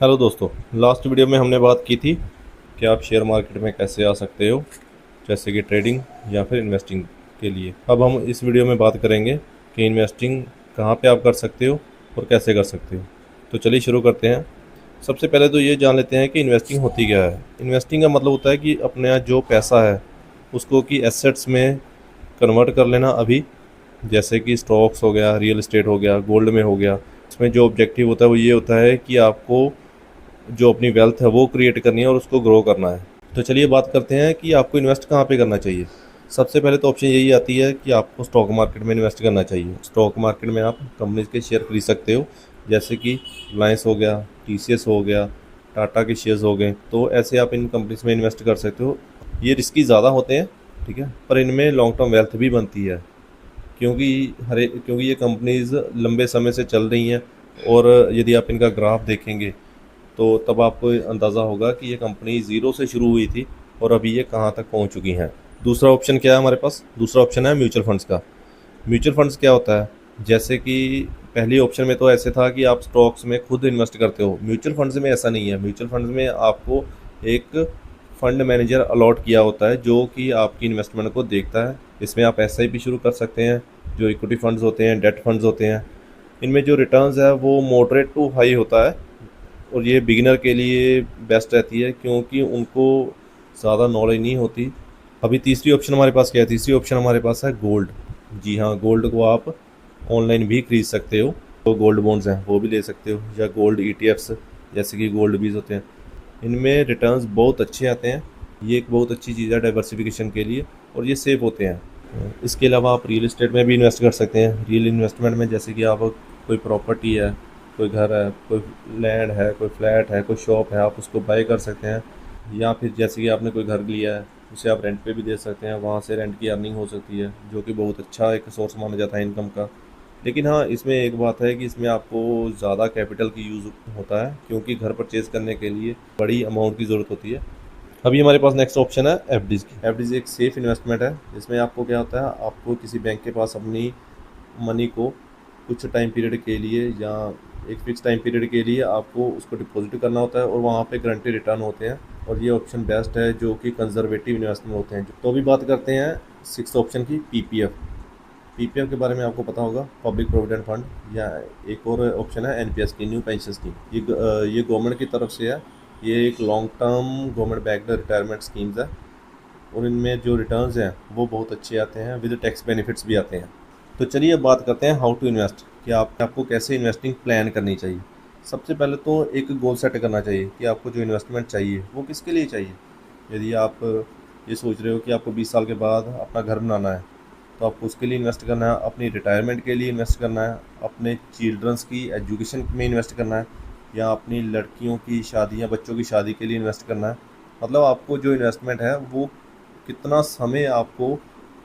Hello दोस्तों, last video में हमने बात की थी कि आप शेयर मार्केट में कैसे आ सकते हो, जैसे कि ट्रेडिंग या फिर इन्वेस्टिंग के लिए। अब हम इस वीडियो में बात करेंगे कि इन्वेस्टिंग कहाँ पे आप कर सकते हो और कैसे कर सकते हो। तो चलिए शुरू करते हैं। सबसे पहले तो ये जान लेते हैं कि इन्वेस्टिंग होती क्या है। इन्वेस्टिंग का मतलब होता है कि अपने यहाँ जो पैसा है उसको कि एसेट्स में कन्वर्ट कर लेना अभी, जैसे कि स्टॉक्स हो गया, रियल इस्टेट हो गया, गोल्ड में हो गया। इसमें जो ऑब्जेक्टिव होता है वो ये होता है कि आपको जो अपनी वेल्थ है वो क्रिएट करनी है और उसको ग्रो करना है। तो चलिए बात करते हैं कि आपको इन्वेस्ट कहाँ पे करना चाहिए। सबसे पहले तो ऑप्शन यही आती है कि आपको स्टॉक मार्केट में इन्वेस्ट करना चाहिए। स्टॉक मार्केट में आप कंपनीज के शेयर खरीद सकते हो, जैसे कि रिलायंस हो गया, टीसीएस हो गया, टाटा के शेयर्स हो गए। तो ऐसे आप इन कंपनीज में इन्वेस्ट कर सकते हो। ये रिस्की ज़्यादा होते हैं, ठीक है, पर इनमें लॉन्ग टर्म वेल्थ भी बनती है, क्योंकि ये कंपनीज लंबे समय से चल रही हैं। और यदि आप इनका ग्राफ देखेंगे तो तब आपको अंदाज़ा होगा कि ये कंपनी ज़ीरो से शुरू हुई थी और अभी ये कहाँ तक पहुँच चुकी हैं। दूसरा ऑप्शन क्या है हमारे पास? दूसरा ऑप्शन है म्यूचुअल फंड्स का। म्यूचुअल फंड्स क्या होता है? जैसे कि पहली ऑप्शन में तो ऐसे था कि आप स्टॉक्स में खुद इन्वेस्ट करते हो। म्यूचुअल फंड्स में ऐसा नहीं है। म्यूचुअल फंड्स में आपको एक फंड मैनेजर अलॉट किया होता है जो कि आपकी इन्वेस्टमेंट को देखता है। इसमें आप एसआईपी शुरू कर सकते हैं, जो इक्विटी फंड्स होते हैं, डेट फंड्स होते हैं। इनमें जो रिटर्न्स है वो मॉडरेट टू हाई होता है और ये बिगिनर के लिए बेस्ट रहती है क्योंकि उनको ज़्यादा नॉलेज नहीं होती। अभी तीसरी ऑप्शन हमारे पास क्या है? तीसरी ऑप्शन हमारे पास है गोल्ड। जी हाँ, गोल्ड को आप ऑनलाइन भी खरीद सकते हो। तो गोल्ड बॉन्ड्स हैं वो भी ले सकते हो, या गोल्ड ईटीएफ्स जैसे कि गोल्ड बीज होते हैं। इनमें रिटर्न्स बहुत अच्छे आते हैं। ये एक बहुत अच्छी चीज़ है डाइवर्सिफिकेशन के लिए और ये सेफ होते हैं। इसके अलावा आप रियल इस्टेट में भी इन्वेस्ट कर सकते हैं। रियल इन्वेस्टमेंट में जैसे कि आप कोई प्रॉपर्टी है, कोई घर है, कोई लैंड है, कोई फ्लैट है, कोई शॉप है, आप उसको बाय कर सकते हैं। या फिर जैसे कि आपने कोई घर लिया है उसे आप रेंट पे भी दे सकते हैं। वहाँ से रेंट की अर्निंग हो सकती है, जो कि बहुत अच्छा एक सोर्स माना जाता है इनकम का। लेकिन हाँ, इसमें एक बात है कि इसमें आपको ज़्यादा कैपिटल की यूज़ होता है, क्योंकि घर परचेज़ करने के लिए बड़ी अमाउंट की ज़रूरत होती है। अभी हमारे पास नेक्स्ट ऑप्शन है एफडीज़ की। एफडीज़ एक सेफ़ इन्वेस्टमेंट है। इसमें आपको क्या होता है, आपको किसी बैंक के पास अपनी मनी को कुछ टाइम पीरियड के लिए या एक फिक्स टाइम पीरियड के लिए आपको उसको डिपॉजिट करना होता है और वहाँ पे गारंटी रिटर्न होते हैं। और ये ऑप्शन बेस्ट है, जो कि कंजर्वेटिव इन्वेस्टमेंट होते हैं। तो अभी बात करते हैं सिक्स ऑप्शन की, पीपीएफ। पीपीएफ के बारे में आपको पता होगा, पब्लिक प्रोविडेंट फंड। या एक और ऑप्शन है एनपीएस की, न्यू पेंशन स्कीम। ये गवर्नमेंट की तरफ से है। ये एक long term government backed retirement schemes है और इनमें जो रिटर्न्स हैं वो बहुत अच्छे आते हैं, विद टैक्स बेनिफिट्स भी आते हैं। तो चलिए अब बात करते हैं हाउ टू इन्वेस्ट, कि आपको कैसे इन्वेस्टिंग प्लान करनी चाहिए। सबसे पहले तो एक गोल सेट करना चाहिए कि आपको जो इन्वेस्टमेंट चाहिए वो किसके लिए चाहिए। यदि आप ये सोच रहे हो कि आपको 20 साल के बाद अपना घर बनाना है, तो आपको उसके लिए इन्वेस्ट करना है। अपनी रिटायरमेंट के लिए इन्वेस्ट करना है, अपने चिल्ड्रंस की एजुकेशन में इन्वेस्ट करना है, या अपनी लड़कियों की शादी या बच्चों की शादी के लिए इन्वेस्ट करना है। मतलब आपको जो इन्वेस्टमेंट है वो कितना समय आपको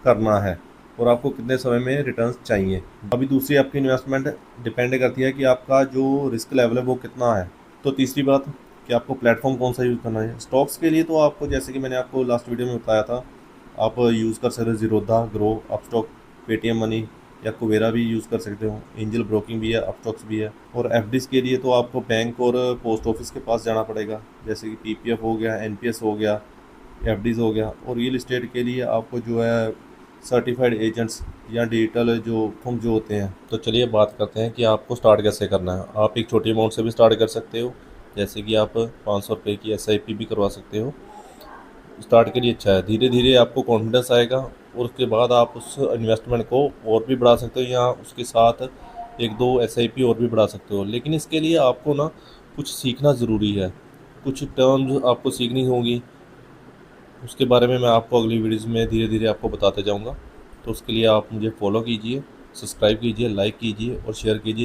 करना है और आपको कितने समय में रिटर्न्स चाहिए। अभी दूसरी आपकी इन्वेस्टमेंट डिपेंड करती है कि आपका जो रिस्क लेवल है वो कितना है। तो तीसरी बात कि आपको प्लेटफॉर्म कौन सा यूज़ करना है। स्टॉक्स के लिए तो आपको, जैसे कि मैंने आपको लास्ट वीडियो में बताया था, आप यूज़ कर सकते हो Zerodha, grow, Upstox, Paytm money या कुबेरा भी यूज़ कर सकते हो। एंजल ब्रोकिंग भी है, अपस्टॉक्स भी है। और एफडीज़ के लिए तो आपको बैंक और पोस्ट ऑफिस के पास जाना पड़ेगा, जैसे कि पीपीएफ हो गया, एनपीएस हो गया, एफडीज़ हो गया। और रियल इस्टेट के लिए आपको जो है सर्टिफाइड एजेंट्स या डिजिटल जो फर्म जो होते हैं। तो चलिए बात करते हैं कि आपको स्टार्ट कैसे करना है। आप एक छोटी अमाउंट से भी स्टार्ट कर सकते हो, जैसे कि आप 500 रुपये की एसआईपी भी करवा सकते हो। स्टार्ट के लिए अच्छा है, धीरे धीरे आपको कॉन्फिडेंस आएगा और उसके बाद आप उस इन्वेस्टमेंट को और भी बढ़ा सकते हो, या उसके साथ एक दो एसआईपी और भी बढ़ा सकते हो। लेकिन इसके लिए आपको ना कुछ सीखना ज़रूरी है, कुछ टर्म्स आपको सीखनी होगी। उसके बारे में मैं आपको अगली वीडियोज़ में धीरे धीरे आपको बताते जाऊंगा। तो उसके लिए आप मुझे फॉलो कीजिए, सब्सक्राइब कीजिए, लाइक कीजिए और शेयर कीजिए।